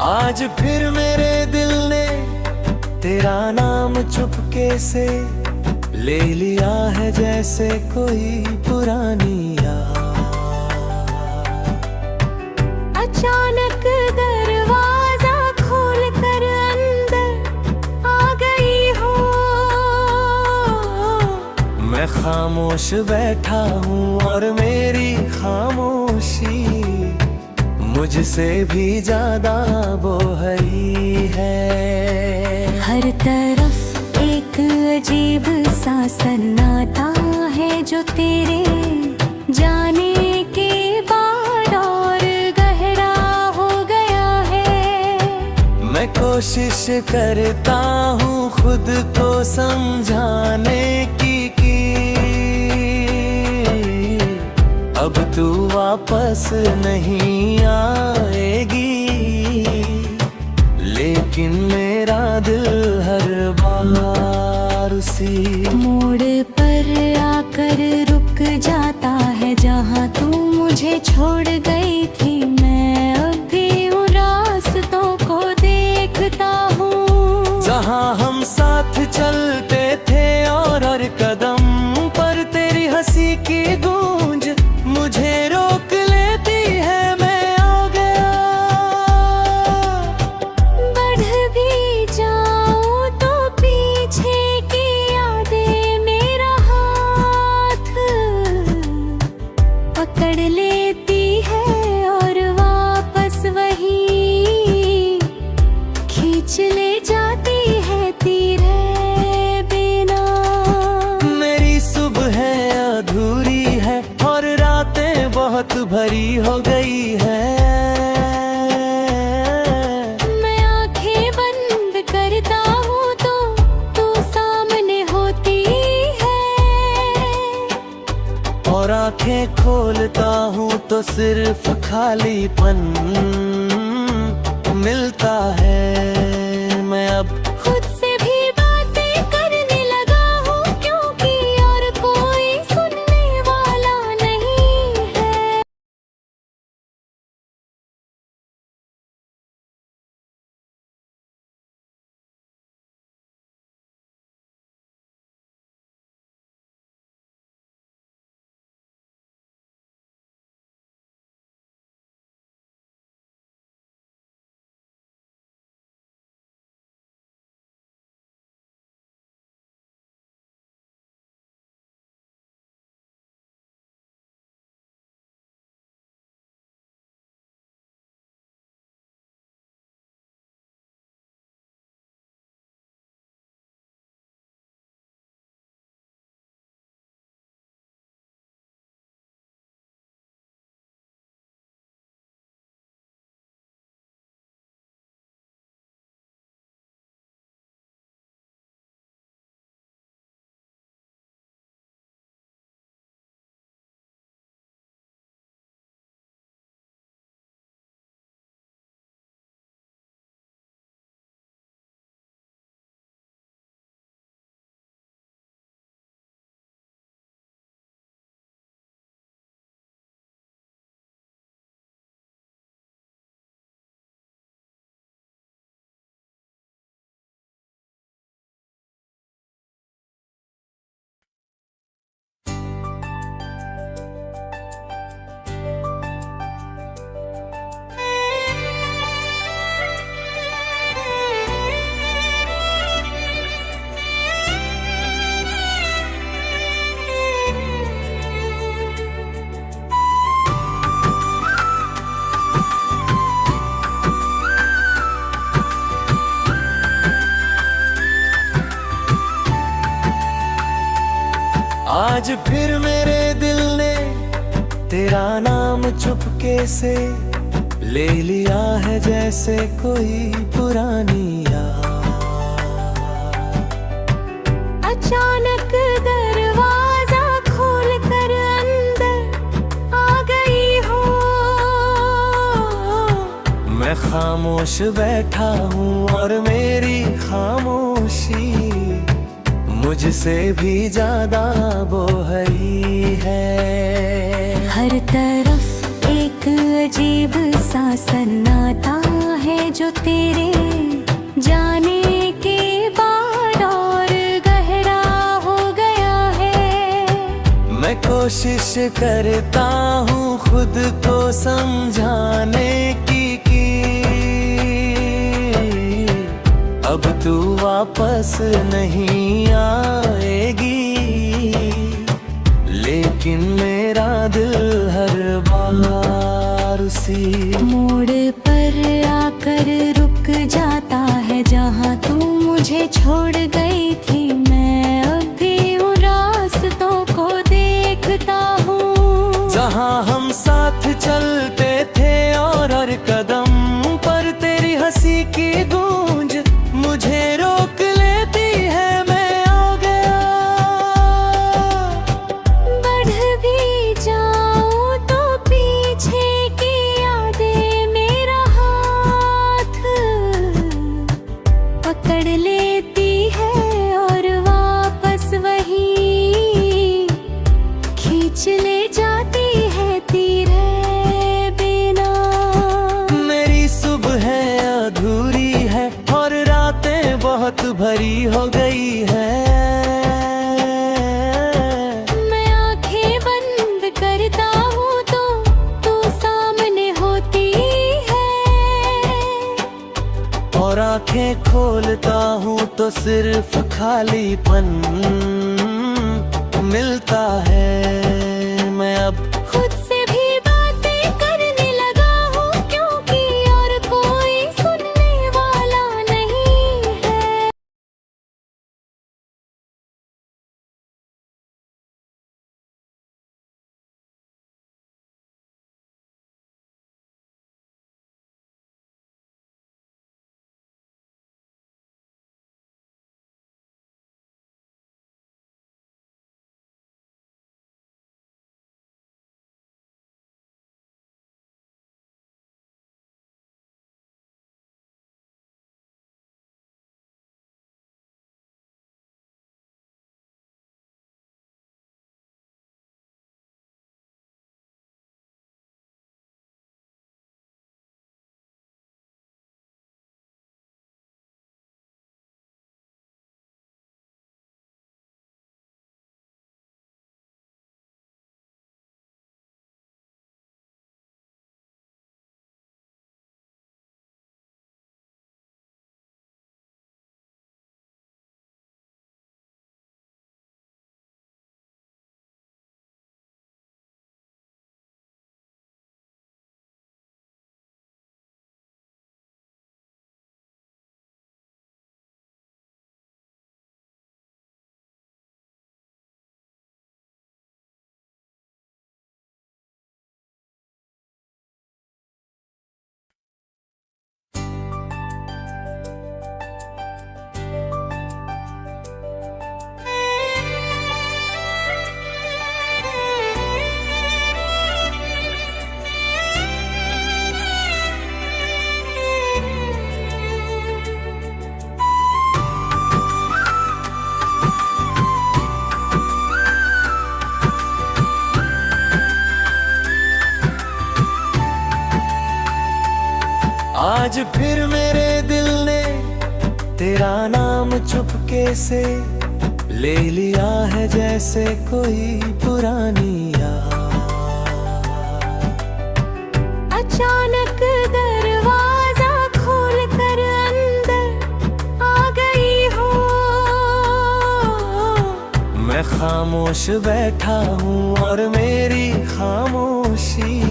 आज फिर मेरे दिल ने तेरा नाम चुपके से ले लिया है, जैसे कोई पुरानी याद। अचानक दरवाजा खोल कर अंदर आ गई हो। मैं खामोश बैठा हूँ और मेरी खामोशी मुझसे भी ज्यादा बोहरी है। हर तरफ एक अजीब सा सन्नाटा है जो तेरे जाने के बाद और गहरा हो गया है। मैं कोशिश करता हूँ खुद को समझाने की अब तू वापस नहीं आएगी, लेकिन मेरा दिल हर बार उसी मोड़ पर आकर रुक जाता है जहाँ तू मुझे छोड़ गई थी। मैं अब भी उन रास्तों को देखता हूँ जहाँ हम साथ चलते थे, और हर कदम पर तेरी हंसी की गूंज मुझे रोक लेती है। मैं आ गया, बढ़ भी जाऊं तो पीछे की यादें मेरा हाथ पकड़ लेती है और वापस वही खींच ले जाती है तेरे बिना। मेरी सुबह अधूरी है और रातें बहुत भरी हो गई है। मैं आंखें बंद करता हूँ तो तू सामने होती है, और आंखें खोलता हूँ तो सिर्फ खालीपन मिलता है। मैं अब खुद से भी बातें करने लगा हूँ, क्योंकि और कोई सुनने वाला नहीं है। आज फिर मेरे दिल ने तेरा नाम चुपके से ले लिया है, जैसे कोई पुरानी याद। अचानक दरवाजा खोल कर अंदर आ गई हो। मैं खामोश बैठा हूँ और मेरी खामोशी मुझसे भी ज्यादा बोहरी है। हर तरफ एक अजीब सा सन्नाटा है जो तेरे जाने के बाद और गहरा हो गया है। मैं कोशिश करता हूँ खुद को समझाने की अब तू वापस नहीं आएगी, लेकिन मेरा दिल हर बार उसी मोड़ पर आकर रुक जाता है जहाँ तू मुझे छोड़ गई थी। मैं अब भी उन रास्तों को देखता हूँ जहाँ हम साथ चलते थे और हर कदम पर तेरी हंसी की गूंज मुझे रोक लेती है। मैं आ गया, बढ़ भी जाऊं तो पीछे की यादें मेरा हाथ पकड़ लेती है और वापस वही खींच ले जाती है तेरे बिना। मेरी सुबह अधूरी है और रातें बहुत भरी हो गई है। मैं आंखें बंद करता हूँ तो तू सामने होती है और आंखें खोलता हूँ तो सिर्फ खालीपन मिलता है। मैं अब खुद से भी बातें करने लगा हूँ क्योंकि और कोई सुनने वाला नहीं है। आज फिर मेरे दिल ने तेरा नाम चुपके से ले लिया है जैसे कोई पुरानी याद। अचानक दरवाजा खोल कर अंदर आ गई हो। मैं खामोश बैठा हूँ और मेरी खामोशी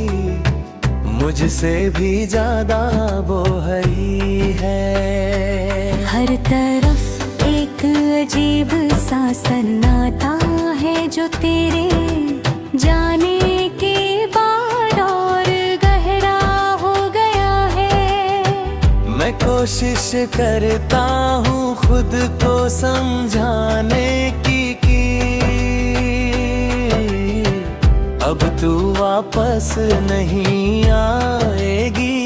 मुझसे भी ज्यादा बोहरी है। हर तरफ एक अजीब सा सन्नाटा है जो तेरे जाने के बाद और गहरा हो गया है। मैं कोशिश करता हूँ खुद को समझाने की अब तू वापस नहीं आएगी,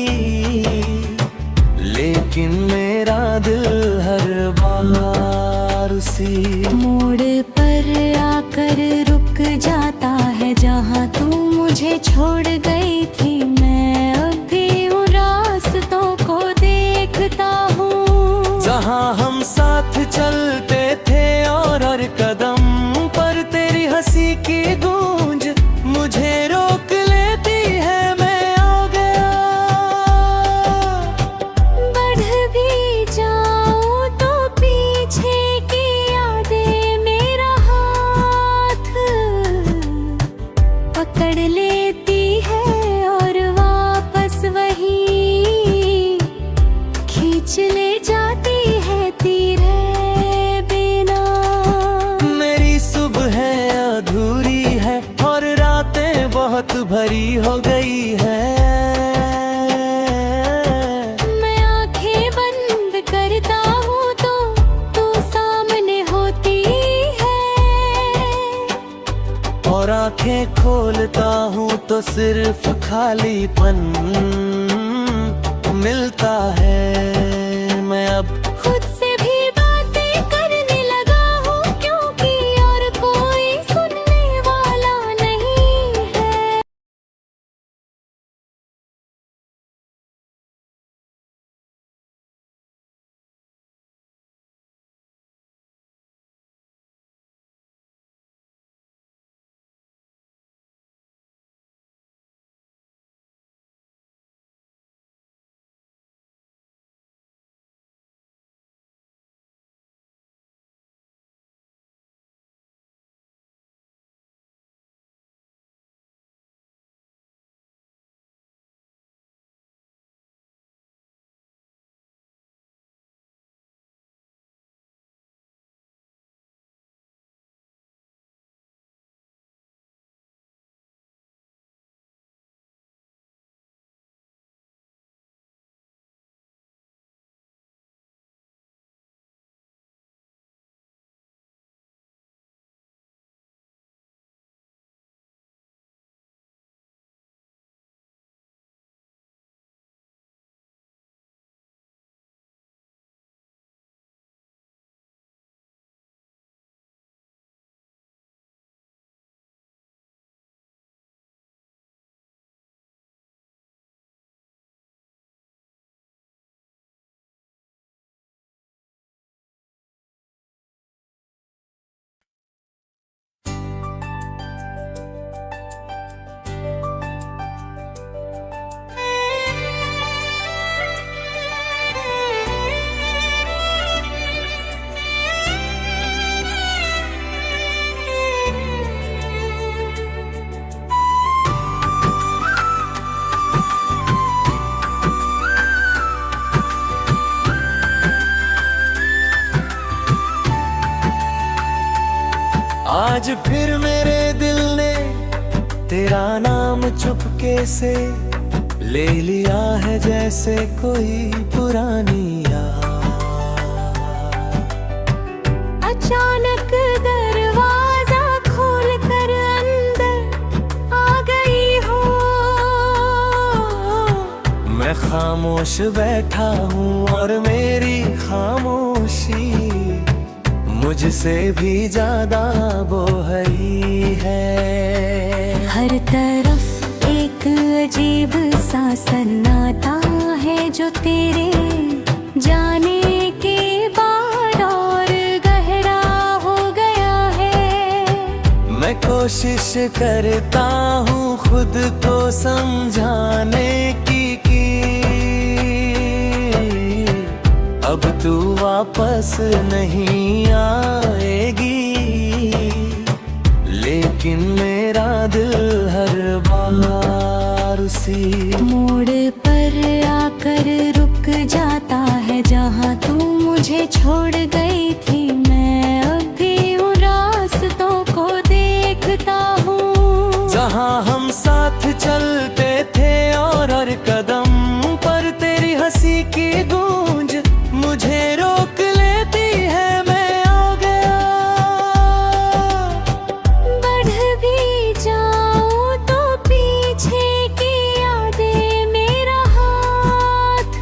लेकिन मेरा दिल हर बार उसी मोड़ पर आकर रुक जाता है जहाँ तू मुझे छोड़ गई थी। मैं अब भी उन रास्तों को खींच ले जाती है तेरे बिना। मेरी सुबह अधूरी है और रातें बहुत भरी हो गई है। मैं आंखें बंद करता हूँ तो तू सामने होती है, और आंखें खोलता हूँ तो सिर्फ खालीपन मिलता है। मैं अब खुद से भी बातें करने लगा हूँ, क्योंकि और कोई सुनने वाला नहीं है। आज फिर मेरे दिल ने तेरा नाम चुपके से ले लिया है, जैसे कोई पुरानी याद। अचानक दरवाजा खोल कर अंदर आ गई हो। मैं खामोश बैठा हूँ और मेरी खामोशी मुझसे भी ज्यादा बोहरी है। हर तरफ एक अजीब सा सन्नाटा है, जो तेरे जाने के बाद और गहरा हो गया है। मैं कोशिश करता हूँ खुद को समझाने की अब तू वापस नहीं आएगी, लेकिन मेरा दिल हर बार उसी मोड़ पर आकर रुक जाता है, जहाँ तू मुझे छोड़ गई थी। मैं अब भी उन रास्तों को देखता हूँ, जहाँ हम साथ चलते थे, और हर कदम पर तेरी हंसी की गूंज मुझे रोक लेती है। मैं आ गया, बढ़ भी जाऊं तो पीछे की यादें मेरा हाथ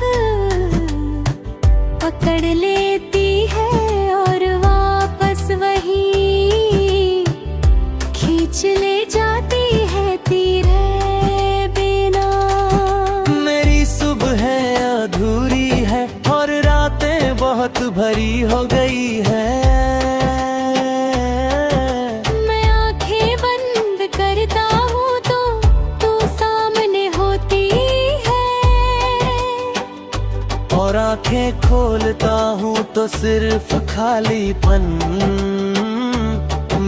पकड़ लेती है, और वापस वही खींच ले जाती है तेरे बिना। मेरी सुबह अधूरी है और रातें बहुत भरी हो गई है। मैं आंखें बंद करता हूँ तो तू सामने होती है, और आंखें खोलता हूँ तो सिर्फ खालीपन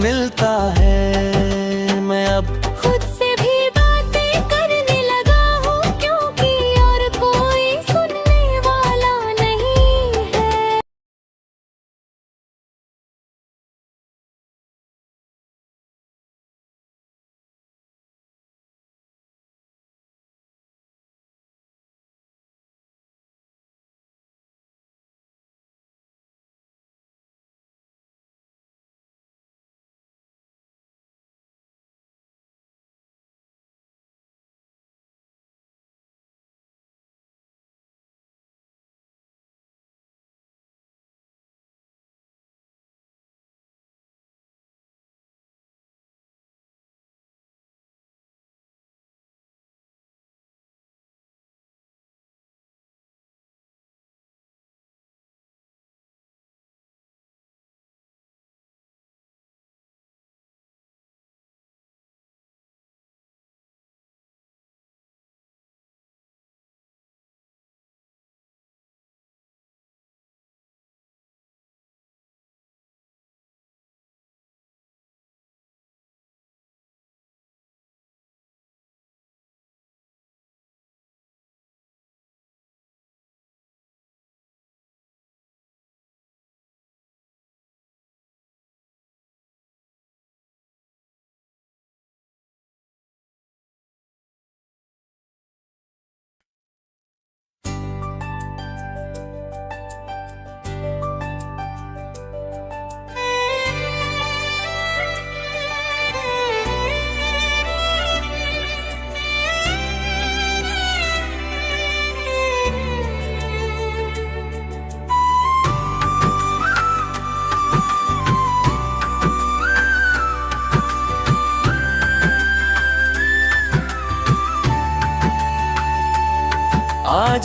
मिलता है। मैं अब खुद से भी बातें करने लगा हूँ, क्योंकि और कोई सुनने वाला नहीं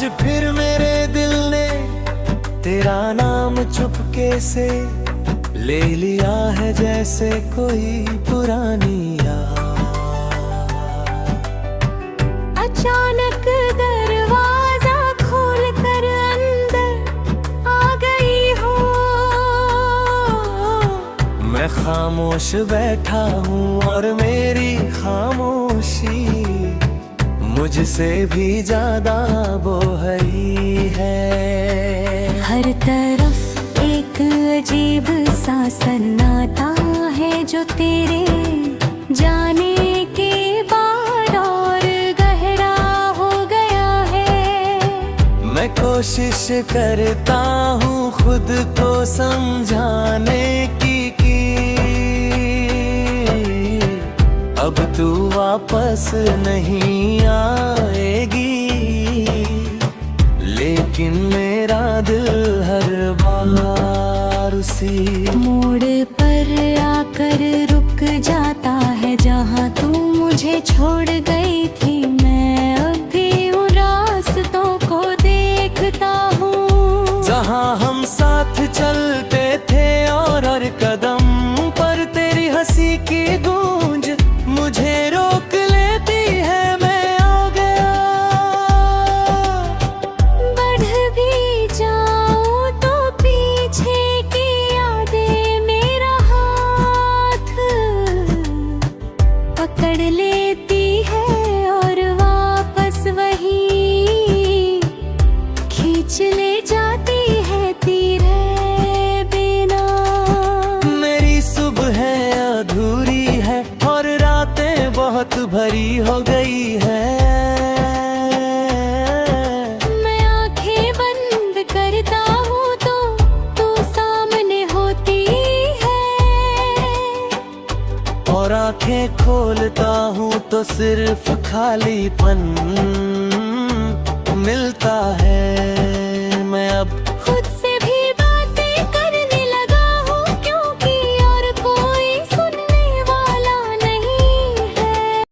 आज फिर मेरे दिल ने तेरा नाम चुपके से ले लिया है, जैसे कोई पुरानी याद। अचानक दरवाजा खोल कर अंदर आ गई हो। मैं खामोश बैठा हूँ और मेरी खामोशी मुझसे भी ज्यादा बोहरी है। हर तरफ एक अजीब सा सन्नाटा है जो तेरे जाने के बाद और गहरा हो गया है। मैं कोशिश करता हूँ खुद को समझाने की अब तू वापस नहीं आएगी, लेकिन मेरा दिल हर बार उसी मोड़ पर आकर रुक जाता है जहाँ तू मुझे छोड़ गई थी। मैं अब भी उन रास्तों को देखता हूँ जहाँ हम साथ चलते थे और हर कदम पर तेरी हंसी की गूंज मुझे रोक लेती है। मैं आ गया, बढ़ भी जाऊं तो पीछे की यादें मेरा हाथ पकड़ लेती है और वापस वही खींच ले जाती है तेरे बिना। मेरी सुबह अधूरी है और रातें बहुत भरी हो गई है। मैं आंखें बंद करता हूँ तो तू सामने होती है और आंखें खोलता हूँ तो सिर्फ खालीपन मिलता है। मैं अब खुद से भी बातें करने लगा हूँ क्योंकि और कोई सुनने वाला नहीं है।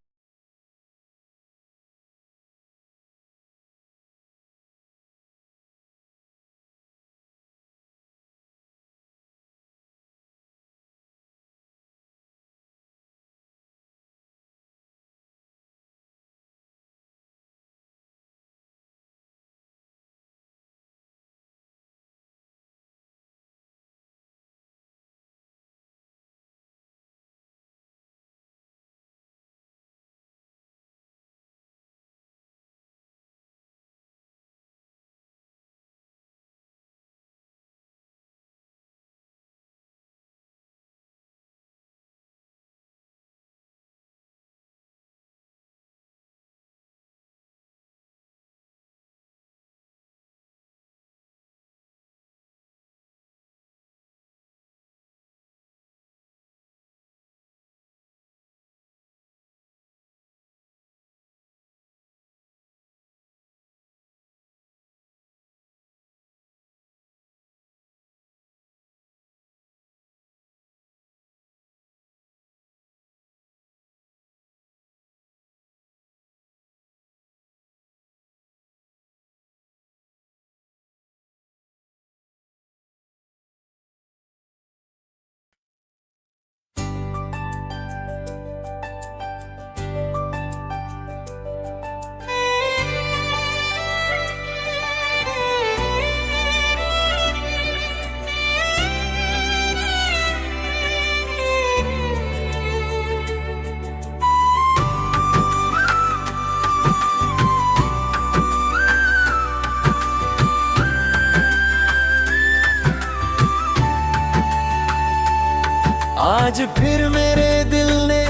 आज फिर मेरे दिल ने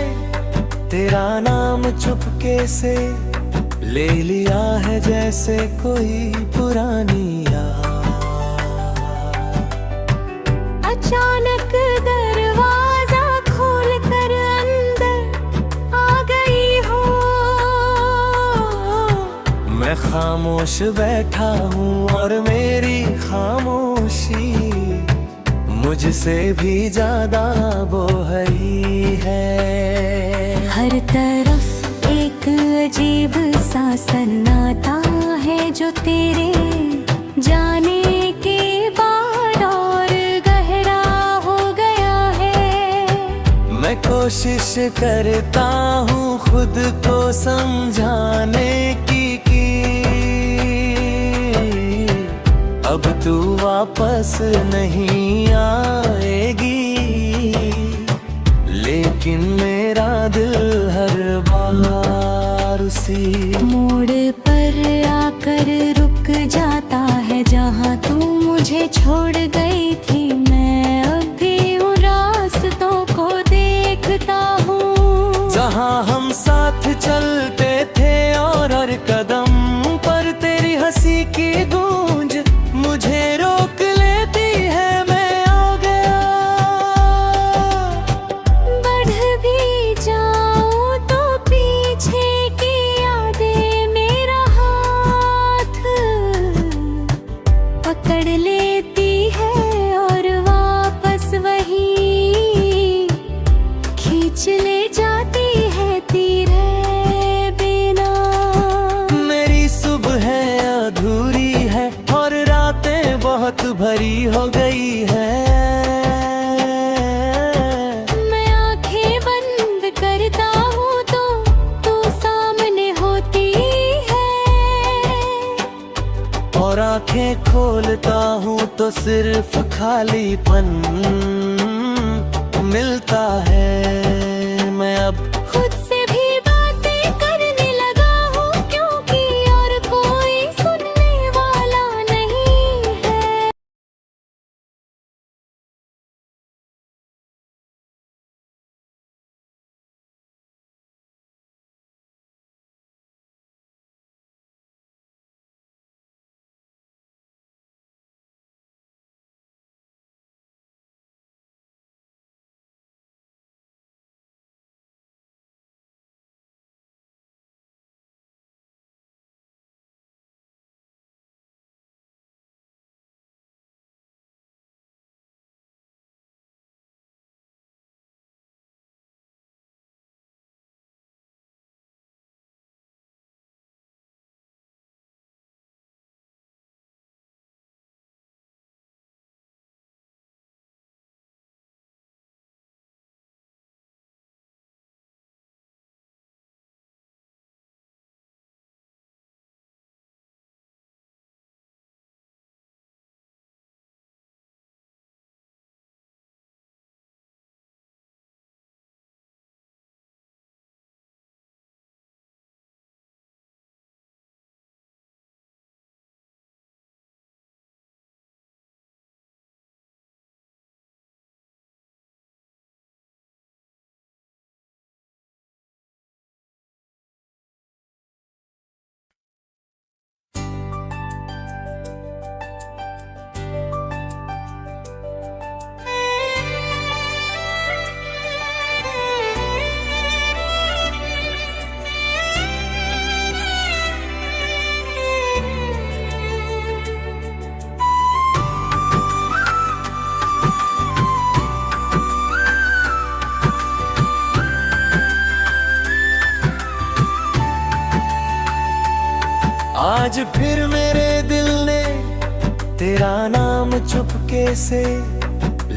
तेरा नाम चुपके से ले लिया है, जैसे कोई पुरानी याद। अचानक दरवाजा खोल कर अंदर आ गई हो। मैं खामोश बैठा हूँ और मेरी खामोशी मुझसे भी ज्यादा बोहरी है। हर तरफ एक अजीब सा सन्नाटा है जो तेरे जाने के बाद और गहरा हो गया है। मैं कोशिश करता हूँ खुद को समझाने की अब तू वापस नहीं आएगी, लेकिन मेरा दिल हर बार उसी मोड़ पर आकर रुक जाता है जहाँ तू मुझे छोड़ गई थी। मैं अब भी उन रास्तों को देखता हूँ जहाँ हम साथ चलते थे और हर कदम पर तेरी हंसी की गूंज मुझे रोक लेती है। मैं आ गया, बढ़ भी जाऊं तो पीछे की यादें मेरा हाथ पकड़ लेती है और वापस वही खींच ले जाती है तेरे बिना। मेरी सुबह अधूरी है और रातें बहुत भरी हो गई है। मैं आंखें बंद करता हूँ तो तू सामने होती है और आंखें खोलता हूँ तो सिर्फ खालीपन मिलता है। मैं अब खुद से भी बातें करने लगा हूँ क्योंकि और कोई सुनने वाला नहीं है। आज फिर मेरे दिल ने तेरा नाम चुपके से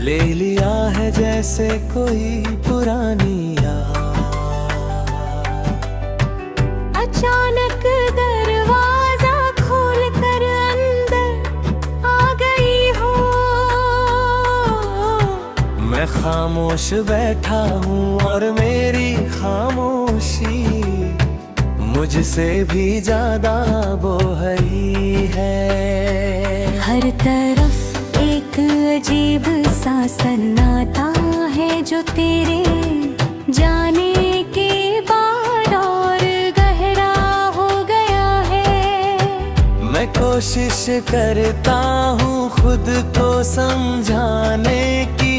ले लिया है जैसे कोई पुरानी याद। अचानक दरवाजा खोल कर अंदर आ गई हो। मैं खामोश बैठा हूँ और मेरी खामोशी मुझसे भी ज्यादा बोहरी है। हर तरफ एक अजीब सा सन्नाटा है जो तेरे जाने के बाद और गहरा हो गया है। मैं कोशिश करता हूँ खुद को समझाने की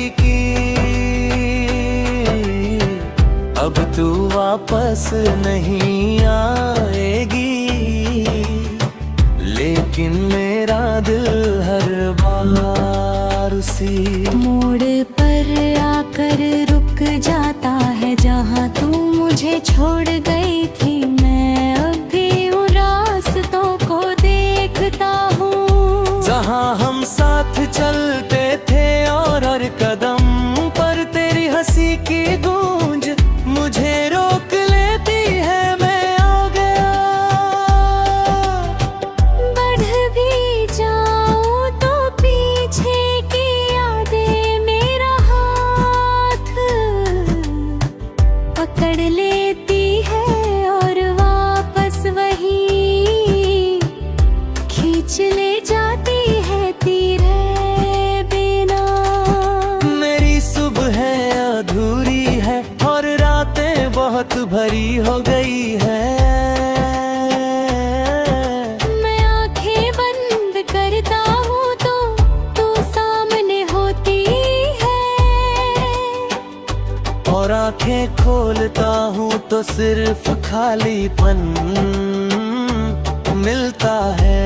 अब तू वापस नहीं आएगी, लेकिन मेरा दिल हर बार उसी मोड़ पर आकर रुक जाता है जहाँ तू मुझे छोड़ गई थी। मैं अब भी उन रास्तों को हाँ हम साथ चलते थे और हर कदम पर तेरी हंसी की गूंज मुझे रोक लेती है, मैं आ गया। बढ़ भी जाऊं तो पीछे की यादें मेरा हाथ पकड़ लेती है और वापस वही खींच ले जाती है तेरे बिना। मेरी सुबह अधूरी है और रातें बहुत भरी हो गई है। मैं आंखें बंद करता हूँ तो तू सामने होती है, और आंखें खोलता हूँ तो सिर्फ खालीपन मिलता है।